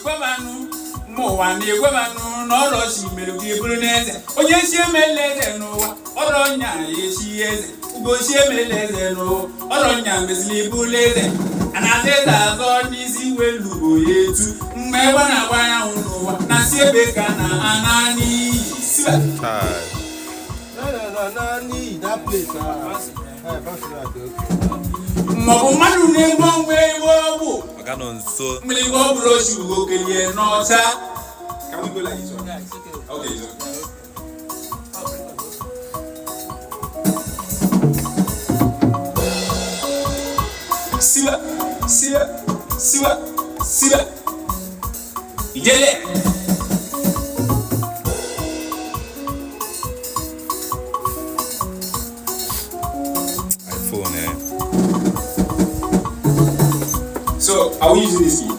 Gwamanu, Moani, Gwamanu, no Roshi, Melody Brunette, Oyeshi Meleze, no, Oronya, she is, Ugoshi Meleze, no, Oronya, Miss Libuleze, and I said, I thought easy well, Lugo, Mewana, Nancy Becana, Anani, Nani, that place, Madu name one way, I got on so many brush you go here, no, sir. Can we go like this one? Yeah, it's okay. Okay, it's okay. Siba. Ijele. iPhone, So, are we using this key?